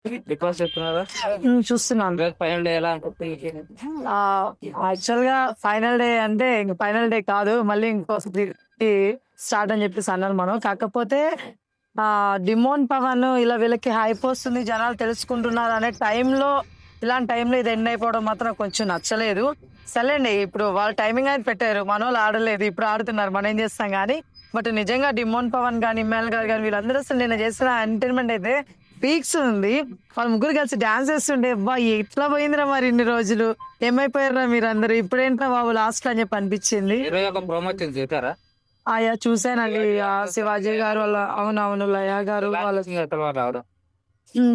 Big boss చెప్తున్నారా? చూస్తున్నాను. Final day ఎలా అనిపిస్తుంది? యాక్చువల్ గా ఫైనల్ డే అంటే ఇంక ఫైనల్ డే కాదు, మళ్ళీ ఇంకో స్టార్ట్ అని చెప్పేసి అన్నాను మనం. కాకపోతే డిమోన్ పవన్ ఇలా వీళ్ళకి హైప్ వస్తుంది, జనాలు తెలుసుకుంటున్నారు అనే టైంలో, ఇలాంటి టైంలో ఇది ఎండ్ అయిపోవడం మాత్రం నాకు కొంచెం నచ్చలేదు. సరేండి, ఇప్పుడు వాళ్ళు టైమింగ్ అయితే పెట్టారు, మన వాళ్ళు ఆడలేదు, ఇప్పుడు ఆడుతున్నారు, మనం ఏం చేస్తాం కానీ. బట్ నిజంగా డిమోన్ పవన్ కానీ, ఇమ్మాన్ గారు కానీ, వీళ్ళందరూ అసలు నేను చేసిన ఎంటర్టైన్మెంట్ అయితే పీక్స్ ఉంది. వాళ్ళ ముగ్గురు కలిసి డాన్స్ చేస్తుండే, అబ్బా ఎట్లా పోయిందిరా మరి ఇన్ని రోజులు, ఏమైపోయారా మీరందరూ, ఇప్పుడేంట్రా బాబు లాస్ట్ అని చెప్పి అనిపించింది. ఈరోజు ఒక ప్రోమో వచ్చింది చూసారా? ఆయా చూసానండి. శివాజీ గారు వాళ్ళ, అవునవును, లయ గారు వాళ్ళ రావడం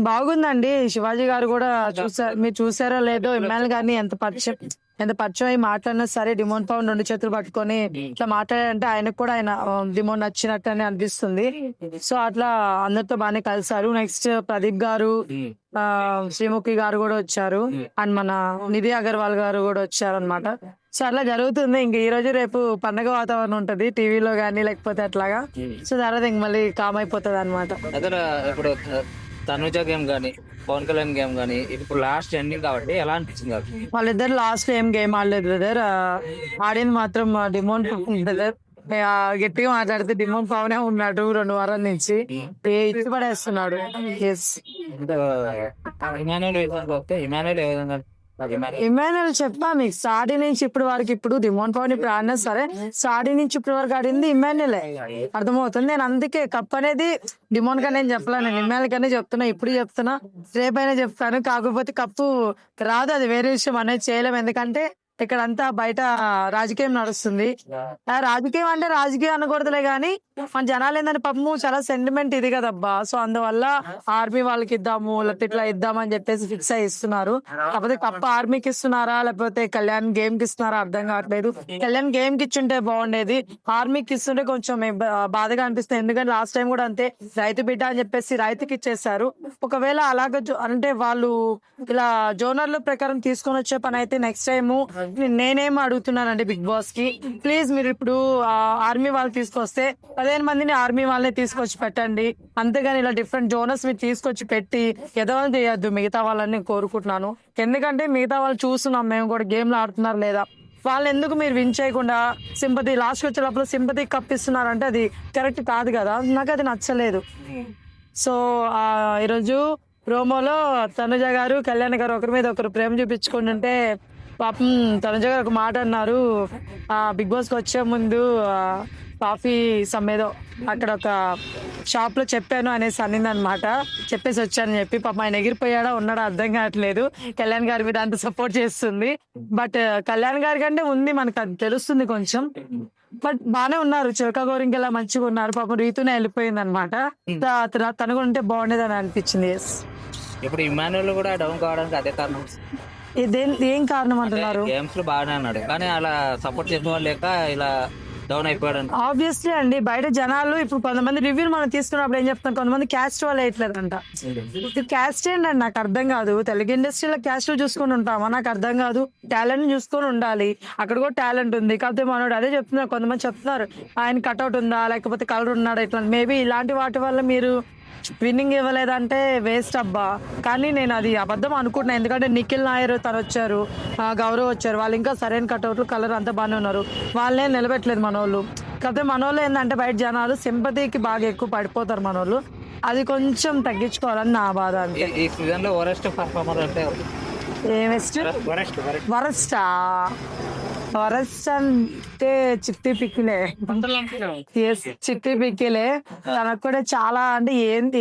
బాగుందండి. శివాజీ గారు కూడా మీరు చూసారో లేదో, ఇమ్మాన్ గారిని ఎంత పరిచయం అయ్యి మాట్లాడినా సరే, డిమోన్ పవన్ 2 చేతులు పట్టుకొని ఇట్లా మాట్లాడారంటే ఆయనకు కూడా ఆయన డిమోన్ నచ్చినట్టు అని అనిపిస్తుంది. సో అట్లా అందరితో బాగానే కలిసారు. నెక్స్ట్ ప్రదీప్ గారు, శ్రీముఖి గారు కూడా వచ్చారు, అండ్ మన నిధి అగర్వాల్ గారు కూడా వచ్చారు అనమాట. సో అట్లా జరుగుతుంది. ఇంక ఈ రోజు రేపు పండగ వాతావరణం ఉంటది టీవీలో గానీ, లేకపోతే అట్లాగా. సో తర్వాత ఇంక మళ్ళీ కామ్ అయిపోతుంది అనమాట. ఇప్పుడు తనుజ గేమ్ గానీ, పవన్ కళ్యాణ్ గేమ్ గానీ, ఇప్పుడు లాస్ట్ ఎండింగ్ కాబట్టి ఎలా అనిపించింది? వాళ్ళిద్దరు లాస్ట్ ఏం గేమ్ ఆడలేదు బ్రదర్. ఆడింది మాత్రం డిమోన్ పవన్ బ్రదర్. గట్టిగా మాట్లాడితే డిమోన్ పవనే ఉన్నాడు 2 వారాల నుంచి, ఇచ్చి పడేస్తున్నాడు. ఎస్, ఇమాన్యుల్ చెప్పా మీకు, స్టార్టింగ్ నుంచి ఇప్పటి వరకు. ఇప్పుడు డిమోన్ పవన్ ఇప్పుడు ఆడినా సరే, స్టార్టింగ్ నుంచి ఇప్పటి వరకు ఆడింది ఇమాన్యులే, అర్థమవుతుంది. నేను అందుకే కప్ అనేది డిమోన్ కన్నా నేను చెప్పలే, నేను ఇమాన్యుల్ కన్నా చెప్తున్నా, ఇప్పుడు చెప్తున్నా, రేపైనా చెప్తాను. కాకపోతే కప్పు రాదు, అది వేరే విషయం అనేది చేయలేము. ఎందుకంటే ఇక్కడ అంతా బయట రాజకీయం నడుస్తుంది. రాజకీయం అంటే రాజకీయం అనకూడదులే గానీ, మన జనాలు ఏంటంటే పాపము చాలా సెంటిమెంట్ ఇది కదబ్బా. సో అందువల్ల ఆర్మీ వాళ్ళకి ఇద్దాము, లేకపోతే ఇట్లా ఇద్దామని చెప్పేసి ఫిక్స్ అయి ఇస్తున్నారు. కాకపోతే కప్ప ఆర్మీకి ఇస్తున్నారా, లేకపోతే కళ్యాణ్ గేమ్ కి ఇస్తున్నారా అర్థం కావట్లేదు. కళ్యాణ్ గేమ్ కి ఇచ్చుంటే బాగుండేది, ఆర్మీకి ఇస్తుంటే కొంచెం బాధగా అనిపిస్తుంది. ఎందుకంటే లాస్ట్ టైం కూడా అంతే, రైతు బిడ్డ అని చెప్పేసి రైతుకి ఇచ్చేసారు. ఒకవేళ అలాగ అంటే వాళ్ళు ఇలా జోనర్ల ప్రకారం తీసుకొని వచ్చే పని అయితే నెక్స్ట్ టైము నేనేం అడుగుతున్నానండి బిగ్ బాస్ కి, ప్లీజ్ మీరు ఇప్పుడు ఆర్మీ వాళ్ళు తీసుకొస్తే 15 మందిని ఆర్మీ వాళ్ళని తీసుకొచ్చి పెట్టండి, అంతేగాని ఇలా డిఫరెంట్ జోనర్స్ మీరు తీసుకొచ్చి పెట్టి ఎదవని చేయొద్దు మిగతా వాళ్ళని కోరుకుంటున్నాను. ఎందుకంటే మిగతా వాళ్ళు చూస్తున్నాం మేము కూడా, గేమ్ లో ఆడుతున్నారు లేదా, వాళ్ళు ఎందుకు మీరు విన్ చేయకుండా సింపతి లాస్ట్ వచ్చేటప్పుడు సింపతి కప్పిస్తున్నారంటే అది కరెక్ట్ కాదు కదా, నాకు అది నచ్చలేదు. సో ఈరోజు ప్రోమోలో తనుజ గారు, కళ్యాణ్ గారు ఒకరి మీద ఒకరు ప్రేమ చూపించుకుంటుంటే, పాపం తనుజ గారు ఒక మాట అన్నారు, బిగ్ బాస్కి వచ్చే ముందు కాఫీ సమ్మేదో అక్కడ ఒక షాప్ లో చెప్పాను అనేసి అనింది అనమాట. చెప్పేసి వచ్చానని చెప్పి, పాపం ఆయన ఎగిరిపోయాడా ఉన్నాడా అర్థం కావట్లేదు. కళ్యాణ్ గారి మీద అంత సపోర్ట్ చేస్తుంది, బట్ కళ్యాణ్ గారి కంటే ఉంది మనకు అది తెలుస్తుంది కొంచెం. బట్ బానే ఉన్నారు, చిలక గోరింకెలా మంచిగా ఉన్నారు. పాపం రీతునే వెళ్ళిపోయింది అనమాట, తను కూడా ఉంటే బాగుండేది అని అనిపించింది. ఎస్, ఇప్పుడు ఇమాన్యుల్ కూడా డౌన్ కావడానికి అదే కారణం. ఏం కారణం అంటున్నారు? గేమ్స్ లో బాగానే అన్నాడు, కానీ అలా సపోర్ట్ చేసిన వాళ్ళు లేక ఇలా డౌన్ అయిపోయాడు. ఆబ్వియస్లీ అండి, బయట జనాలు ఇప్పుడు కొంతమంది రివ్యూలు మనం తీసుకున్నప్పుడు ఏం చెప్తాం, కొంతమంది క్యాస్ట్ వాళ్ళు వేయట్లేదంట. క్యాస్ట్ ఏంటండి నాకు అర్థం కాదు. తెలుగు ఇండస్ట్రీలో క్యాస్ట్ చూసుకొని ఉంటామా, నాకు అర్థం కాదు. టాలెంట్ చూసుకొని ఉండాలి, అక్కడ కూడా టాలెంట్ ఉంది. కాకపోతే మనోడు అదే చెప్తున్నారు, కొంతమంది చెప్తున్నారు ఆయన కట్అవుట్ ఉందా, లేకపోతే కలర్ ఉన్నాడా, ఇట్లా మేబీ ఇలాంటి వాటి వల్ల మీరు విన్నింగ్ ఇవ్వలేదంటే వేస్ట్ అబ్బా. కానీ నేను అది అబద్ధం అనుకుంటున్నాను, ఎందుకంటే నిఖిల్ నాయర్ తను వచ్చారు, గౌరవ్ వచ్చారు, వాళ్ళు ఇంకా సరైన కట్అవుట్లు, కలర్ అంతా బాగానే ఉన్నారు, వాళ్ళే నిలబెట్టలేదు మనోళ్ళు. కాకపోతే మనోళ్ళు ఏంటంటే బయట జనాలు సింపతికి బాగా ఎక్కువ పడిపోతారు మనోళ్ళు, అది కొంచెం తగ్గించుకోవాలని నా బాధ. అంటే ఈ సీజన్ లో వరస్ట్ పర్ఫార్మర్ అంటే వరస్ట్ అంటే చిట్టి పిక్కిలే. చిట్టి పిక్కిలే, తనకు కూడా చాలా అంటే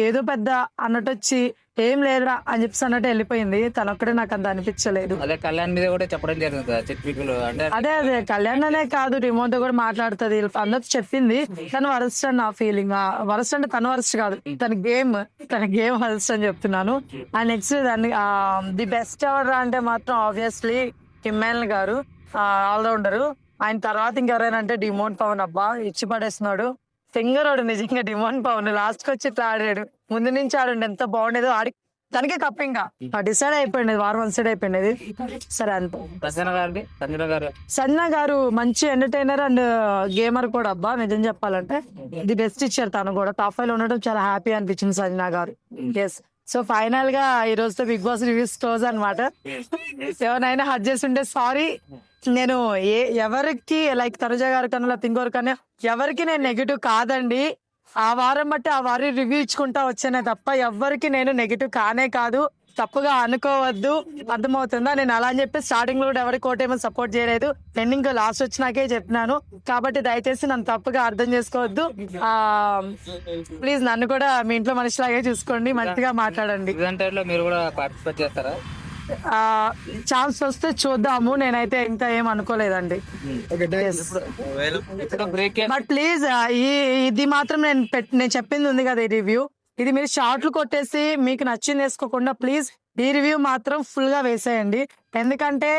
ఏదో పెద్ద అన్నట్టు వచ్చి ఏం లేదురా అని చెప్పి అన్నట్టు వెళ్ళిపోయింది. తనొక్కడే నాకు అంత అనిపించలేదు. అదే కళ్యాణ్ మీద కూడా చెప్పడం జరిగింది, అదే కళ్యాణ్ అనే కాదు, రిమోట్ తో కూడా మాట్లాడుతుంది, అందరితో చెప్పింది. తను వరస్ట్ అని నా ఫీలింగ్. వరస్ట్ అంటే తను వరస్ట్ కాదు, తన గేమ్ వరస్ట్ అని చెప్తున్నాను. అండ్ నెక్స్ట్ దాన్ని ది బెస్ట్ ఎవర్ అంటే మాత్రం ఆబ్వియస్లీ ఇమ్మాన్ గారు, ఆల్రౌండర్. ఆయన తర్వాత ఇంకెవరైనా అంటే డిమోన్ పవన్, అబ్బా ఇచ్చి పడేస్తున్నాడు. ఫింగర్ ఆడు నిజంగా డిమోన్ పవన్, లాస్ట్ కి వచ్చి ఇట్లా ఆడాడు, ముందు నుంచి ఆడండి ఎంత బాగుండేదో, ఆడి తనకే కప్ ఇంకా డిసైడ్ అయిపోయింది, వార్ వన్ సైడ్ అయిపోయింది. సరే అంతే. సంజన గారు మంచి ఎంటర్టైనర్ అండ్ గేమర్ కూడా అబ్బా, నిజం చెప్పాలంటే ది బెస్ట్ ఇచ్చారు. తను కూడా టాప్ 5 లో ఉండడం చాలా హ్యాపీ అనిపించింది సంజన గారు. ఎస్, సో ఫైనల్ గా ఈ రోజుతో బిగ్ బాస్ రివ్యూస్ క్లోజ్ అన్నమాట. ఎవరైనా హర్ట్ చేసి ఉంటే సారీ. నేను ఎవరికి లైక్ తనుజ గారి కన్నా లేకపోతే ఇంకొకరికన్నా ఎవరికి నేను నెగిటివ్ కాదండి. ఆ వారం బట్టి ఆ వారి రివ్యూ ఇచ్చుకుంటా వచ్చానే తప్ప ఎవరికి నేను నెగిటివ్ కానే కాదు. తప్పుగా అనుకోవద్దు, అర్థమవుతుందా? నేను అలా అని చెప్పి స్టార్టింగ్ లో కూడా ఎవరికి కోటేమో సపోర్ట్ చేయలేదు. ఎండింగ్ లాస్ట్ వచ్చినాకే చెప్పినాను. కాబట్టి దయచేసి నన్ను తప్పుగా అర్థం చేసుకోవద్దు. ప్లీజ్ నన్ను కూడా మీ ఇంట్లో మనిషిలాగే చూసుకోండి, మంచిగా మాట్లాడండి. లో మీరు కూడా పార్టిసిపేట్ చేస్తారా? ఛాన్స్ వస్తే చూద్దాము. నేనైతే ఇంకా ఏం అనుకోలేదండి. బట్ ప్లీజ్ ఇది మాత్రం నేను చెప్పింది ఉంది కదా, ఈ రివ్యూ ఇది మీరు షార్ట్లు కొట్టేసి మీకు నచ్చింది వేసుకోకుండా ప్లీజ్ ఈ రివ్యూ మాత్రం ఫుల్ గా వేసేయండి. ఎందుకంటే